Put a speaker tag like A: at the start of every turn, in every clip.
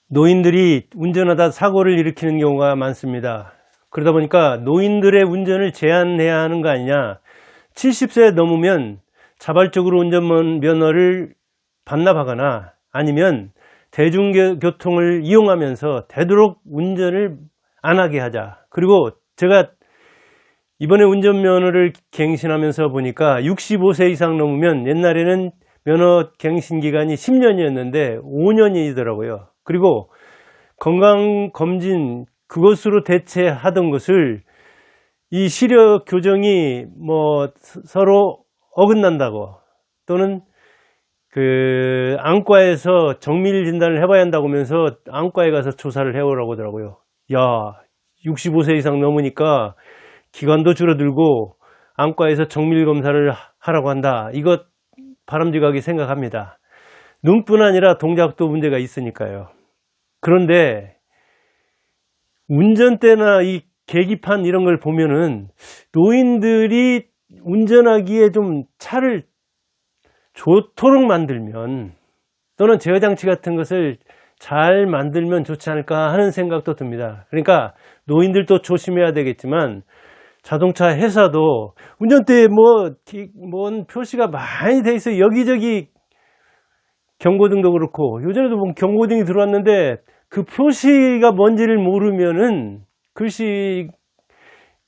A: 노인들이 운전하다 사고를 일으키는 경우가 많습니다. 그러다 보니까 노인들의 운전을 제한해야 하는 거 아니냐. 70세 넘으면 자발적으로 운전면허를 반납하거나 아니면 대중교통을 이용하면서 되도록 운전을 안 하게 하자. 그리고 제가 이번에 운전면허를 갱신하면서 보니까 65세 이상 넘으면 옛날에는 면허 갱신 기간이 10년이었는데 5년이더라고요. 그리고 건강검진 그것으로 대체하던 것을 이 시력 교정이 뭐 서로 어긋난다고 또는 그 안과에서 정밀 진단을 해봐야 한다고 하면서 안과에 가서 조사를 해오라고 하더라고요. 야, 65세 이상 넘으니까 기간도 줄어들고 안과에서 정밀 검사를 하라고 한다. 이것 바람직하게 생각합니다. 눈뿐 아니라 동작도 문제가 있으니까요. 그런데 운전대나 이 계기판 이런 걸 보면은 노인들이 운전하기에 좀 차를 좋도록 만들면 또는 제어장치 같은 것을 잘 만들면 좋지 않을까 하는 생각도 듭니다. 그러니까 노인들도 조심해야 되겠지만 자동차 회사도 운전대에 뭔 표시가 많이 돼 있어요. 여기저기 경고등도 그렇고 요즘에도 뭐 경고등이 들어왔는데 그 표시가 뭔지를 모르면은 글씨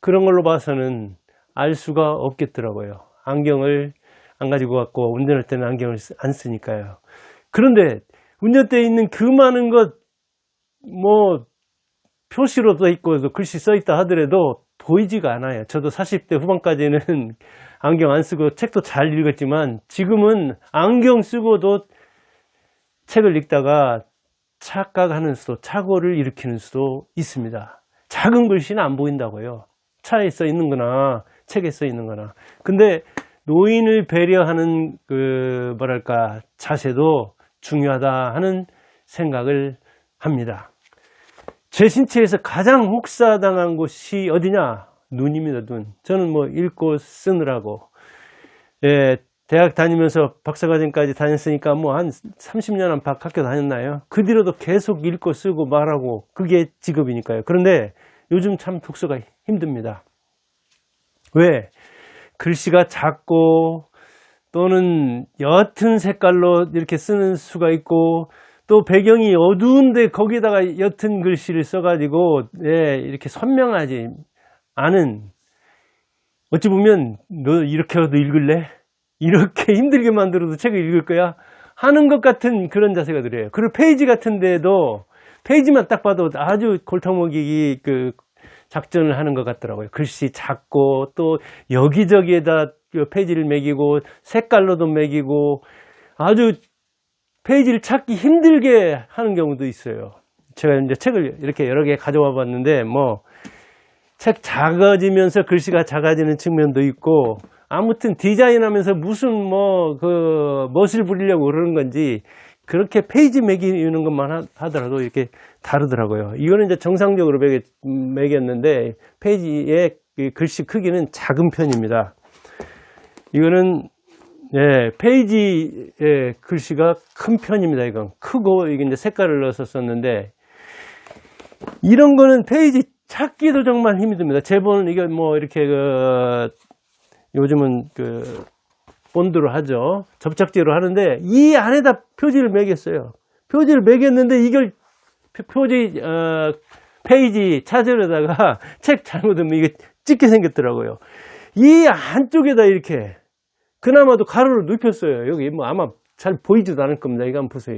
A: 그런 걸로 봐서는 알 수가 없겠더라고요. 안경을 안 가지고 갔고 운전할 때는 안경을 안 쓰니까요. 그런데 운전대에 있는 그 많은 것 뭐 표시로 써 있고 글씨 써 있다 하더라도 보이지가 않아요. 저도 40대 후반까지는 안경 안 쓰고 책도 잘 읽었지만 지금은 안경 쓰고도 책을 읽다가 착각하는 수도, 착오를 일으키는 수도 있습니다. 작은 글씨는 안 보인다고요. 차에 써 있는 거나 책에 써 있는 거나. 근데 노인을 배려하는 그 뭐랄까 자세도 중요하다 하는 생각을 합니다. 제 신체에서 가장 혹사당한 곳이 어디냐? 눈입니다. 눈. 저는 뭐 읽고 쓰느라고 대학 다니면서 박사과정까지 다녔으니까 뭐 한 30년 안팎 학교 다녔나요? 그 뒤로도 계속 읽고 쓰고 말하고 그게 직업이니까요. 그런데 요즘 참 독서가 힘듭니다. 왜? 글씨가 작고 또는 옅은 색깔로 이렇게 쓰는 수가 있고 또 배경이 어두운데 거기다가 옅은 글씨를 써가지고 이렇게 선명하지 않은 어찌 보면 너 이렇게라도 읽을래? 이렇게 힘들게 만들어도 책을 읽을 거야? 하는 것 같은 그런 자세가 들어요. 그리고 페이지 같은 데도 페이지만 딱 봐도 아주 골탕먹이기 그 작전을 하는 것 같더라고요. 글씨 작고 또 여기저기에다 페이지를 매기고 색깔로도 매기고 아주 페이지를 찾기 힘들게 하는 경우도 있어요. 제가 이제 책을 이렇게 여러 개 가져와 봤는데 뭐 책 작아지면서 글씨가 작아지는 측면도 있고 아무튼 디자인하면서 무슨 멋을 부리려고 그러는 건지 그렇게 페이지 매기는 것만 하더라도 이렇게 다르더라고요. 이거는 이제 정상적으로 매겼는데 페이지의 글씨 크기는 작은 편입니다. 이거는 페이지의 글씨가 큰 편입니다. 이건 크고 이게 이제 색깔을 넣어서 썼는데 이런 거는 페이지 찾기도 정말 힘이 듭니다. 제본은 이게 뭐 이렇게 요즘은 본드로 하죠. 접착제로 하는데 이 안에다 표지를 매겼어요. 표지를 매겼는데 이걸 페이지 찾으려다가 책 잘못하면 이게 찢게 생겼더라고요. 이 안쪽에다 이렇게 그나마도 가로를 눕혔어요. 여기 뭐 아마 잘 보이지도 않을 겁니다. 이거 한번 보세요.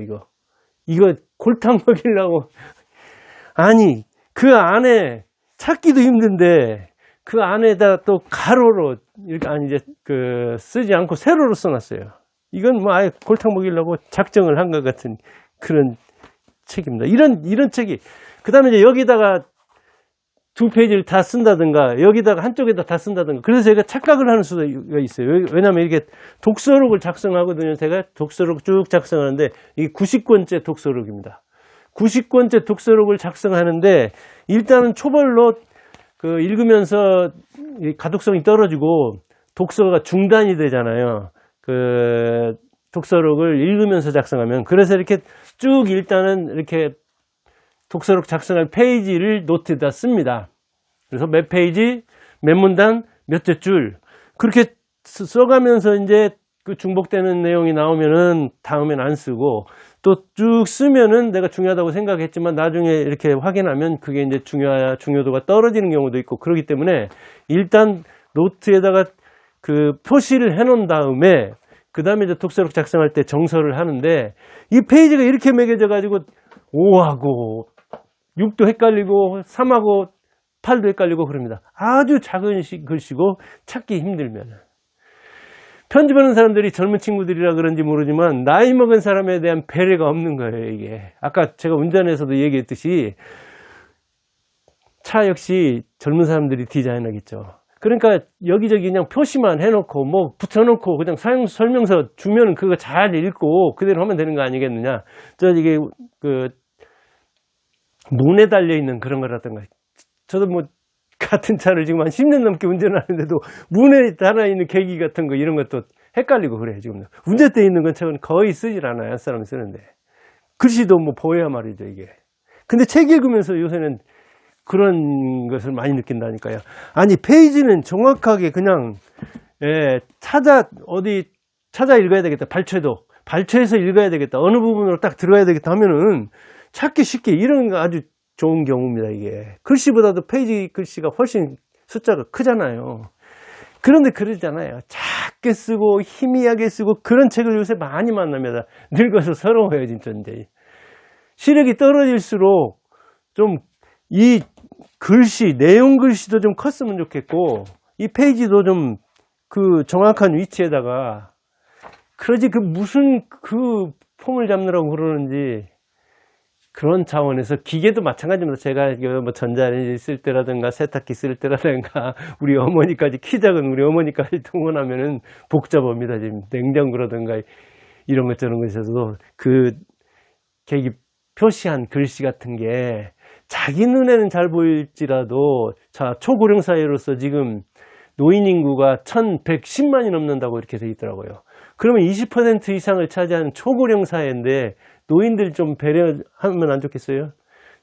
A: 이거 골탕 먹이려고 아니 그 안에 찾기도 힘든데 그 안에다 또 가로로 이렇게 이제 쓰지 않고 세로로 써놨어요. 이건 뭐 아예 골탕 먹이려고 작정을 한 것 같은 그런 책입니다. 이런 책이 그다음에 이제 여기다가 두 페이지를 다 쓴다든가 여기다가 한쪽에다 다 쓴다든가 그래서 제가 착각을 하는 수가 있어요. 왜냐하면 이게 독서록을 작성하거든요. 제가 독서록 쭉 작성하는데 이게 90권째 독서록입니다. 90권째 독서록을 작성하는데 일단은 초벌로 읽으면서 가독성이 떨어지고 독서가 중단이 되잖아요. 독서록을 읽으면서 작성하면 그래서 이렇게 쭉 일단은 이렇게 독서록 작성할 페이지를 노트에다 씁니다. 그래서 몇 페이지, 몇 문단, 몇 줄 그렇게 써가면서 이제 그 중복되는 내용이 나오면은 다음엔 안 쓰고 또 쭉 쓰면은 내가 중요하다고 생각했지만 나중에 이렇게 확인하면 그게 이제 중요도가 떨어지는 경우도 있고 그렇기 때문에 일단 노트에다가 그 표시를 해 놓은 다음에 그 다음에 이제 독서록 작성할 때 정서를 하는데 이 페이지가 이렇게 매겨져 가지고 5하고 6도 헷갈리고 3하고 8도 헷갈리고 그럽니다. 아주 작은 글씨고 찾기 힘들면. 편집하는 사람들이 젊은 친구들이라 그런지 모르지만 나이 먹은 사람에 대한 배려가 없는 거예요, 이게. 아까 제가 운전에서도 얘기했듯이 차 역시 젊은 사람들이 디자인하겠죠. 그러니까 여기저기 그냥 표시만 해놓고 뭐 붙여놓고 그냥 사용 설명서 주면은 그거 잘 읽고 그대로 하면 되는 거 아니겠느냐. 이게 그 문에 달려 있는 그런 거라든가. 저도 뭐 같은 차를 지금 한 10년 넘게 운전하는데도 문에 달아있는 계기 같은 거 이런 것도 헷갈리고 그래요. 지금 운전대에 있는 건 저는 거의 쓰질 않아요. 한 사람이 쓰는데 글씨도 뭐 보여야 말이죠 이게. 근데 책 읽으면서 요새는 그런 것을 많이 느낀다니까요. 아니 페이지는 정확하게 그냥 어디 찾아 읽어야 되겠다. 발췌해서 읽어야 되겠다. 어느 부분으로 딱 들어가야 되겠다 하면은 찾기 쉽게 이런 거 아주 좋은 경우입니다, 이게. 글씨보다도 페이지 글씨가 훨씬 숫자가 크잖아요. 그런데 그러잖아요. 작게 쓰고 희미하게 쓰고 그런 책을 요새 많이 만납니다. 늙어서 서러워요, 진짜. 이제. 시력이 떨어질수록 좀 이 글씨, 내용 글씨도 좀 컸으면 좋겠고, 이 페이지도 좀 그 정확한 위치에다가, 그러지 무슨 폼을 잡느라고 그러는지, 그런 차원에서 기계도 마찬가지입니다. 제가 뭐 전자레인지 쓸 때라든가 세탁기 쓸 때라든가 우리 어머니까지 키 작은 우리 어머니까지 동원하면은 복잡합니다. 지금 냉장고라든가 이런 것 저런 것에서도 그 계기 표시한 글씨 같은 게 자기 눈에는 잘 보일지라도 자 초고령 사회로서 지금 노인 인구가 1110만이 넘는다고 이렇게 돼 있더라고요. 그러면 20% 이상을 차지하는 초고령 사회인데 노인들 좀 배려하면 안 좋겠어요?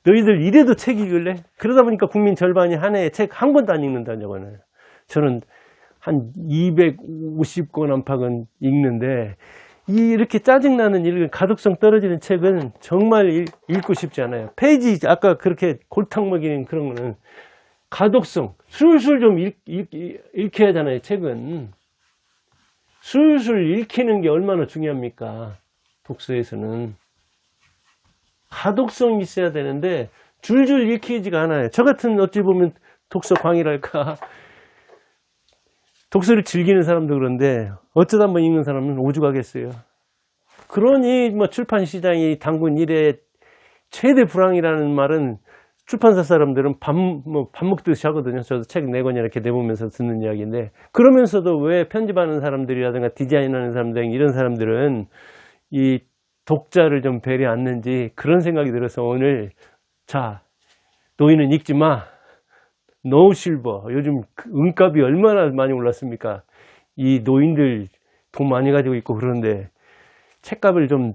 A: 너희들 이래도 책 읽을래? 그러다 보니까 국민 절반이 한 해에 책 한 권도 안 읽는다는. 저는 한 250권 안팎은 읽는데 이렇게 짜증나는 가독성 떨어지는 책은 정말 읽고 싶지 않아요. 페이지 아까 그렇게 골탕 먹이는 그런 거는 가독성 술술 좀 읽혀야 하잖아요. 책은 술술 읽히는 게 얼마나 중요합니까? 독서에서는 가독성이 있어야 되는데 줄줄 읽히지가 않아요. 저 같은 어찌 보면 독서광이랄까 독서를 즐기는 사람도 그런데 어쩌다 한번 읽는 사람은 오죽하겠어요. 그러니 뭐 출판 시장이 당군 일에 최대 불황이라는 말은 출판사 사람들은 밥 먹듯이 하거든요. 저도 책 4권 이렇게 내보면서 듣는 이야기인데 그러면서도 왜 편집하는 사람들이라든가 디자인하는 사람들 이런 사람들은 이 독자를 좀 배려 않는지 그런 생각이 들어서 오늘 자 노인은 읽지 마. 노 실버. 요즘 은값이 얼마나 많이 올랐습니까? 이 노인들 돈 많이 가지고 있고 그런데 책값을 좀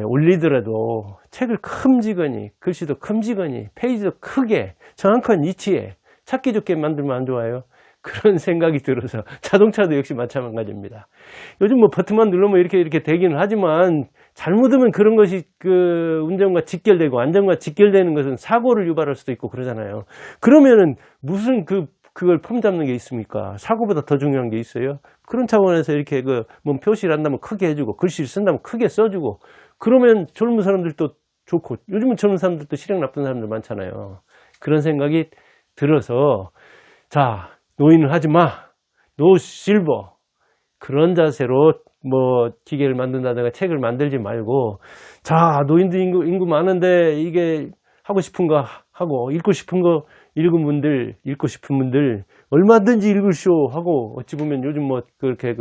A: 올리더라도 책을 큼지거니 글씨도 큼지거니 페이지도 크게 정확한 위치에 찾기 좋게 만들면 안 좋아요? 그런 생각이 들어서 자동차도 역시 마찬가지입니다. 요즘 뭐 버튼만 누르면 이렇게 되기는 하지만 잘못하면 그런 것이 그 운전과 직결되고 안전과 직결되는 것은 사고를 유발할 수도 있고 그러잖아요. 그러면은 무슨 그걸 폼 잡는 게 있습니까? 사고보다 더 중요한 게 있어요? 그런 차원에서 이렇게 뭐 표시를 한다면 크게 해주고 글씨를 쓴다면 크게 써주고 그러면 젊은 사람들도 좋고 요즘은 젊은 사람들도 시력 나쁜 사람들 많잖아요. 그런 생각이 들어서 자 노인은 하지 마. 노 실버. 그런 자세로 뭐 기계를 만든다든가 책을 만들지 말고 자 노인들 인구 많은데 이게 하고 싶은 거 하고 읽고 싶은 거 읽고 싶은 분들 얼마든지 읽으시오 하고 어찌 보면 요즘 뭐 그렇게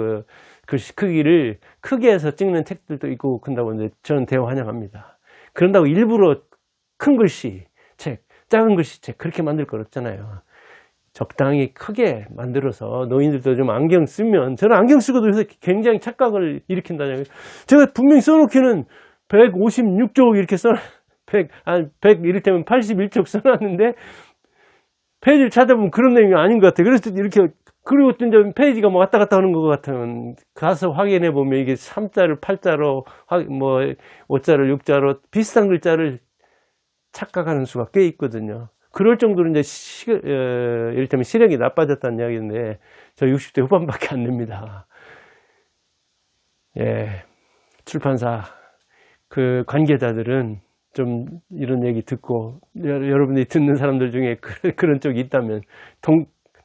A: 글씨 크기를 크게 해서 찍는 책들도 있고 그런다고 하는데 저는 대화 환영합니다. 그런다고 일부러 큰 글씨 책, 작은 글씨 책 그렇게 만들 거 없잖아요. 적당히 크게 만들어서 노인들도 좀 안경 쓰면 저는 안경 쓰고도 요새 굉장히 착각을 일으킨다는 제가 분명히 써놓기는 156쪽 이렇게 이를테면 81쪽 써놨는데, 페이지를 찾아보면 그런 내용이 아닌 것 같아요. 그래서 이렇게, 그리고 또 이제 페이지가 뭐 왔다 갔다 하는 것 같으면, 가서 확인해 보면 이게 3자를 8자로, 뭐, 5자를 6자로 비슷한 글자를 착각하는 수가 꽤 있거든요. 그럴 정도로 이제 이를테면 시력이 나빠졌다는 이야기인데, 저 60대 후반밖에 안 됩니다. 예. 출판사, 그 관계자들은 좀 이런 얘기 듣고, 여러분들이 듣는 사람들 중에 그런 쪽이 있다면,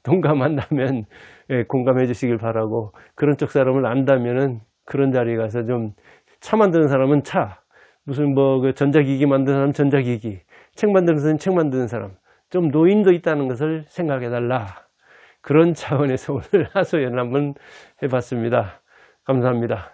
A: 동감한다면, 예, 공감해 주시길 바라고, 그런 쪽 사람을 안다면은 그런 자리에 가서 좀 차 만드는 사람은 차, 무슨 뭐 그 전자기기 만드는 사람 전자기기, 책 만드는 사람 책 만드는 사람, 좀 노인도 있다는 것을 생각해 달라. 그런 차원에서 오늘 하소연을 한번 해봤습니다. 감사합니다.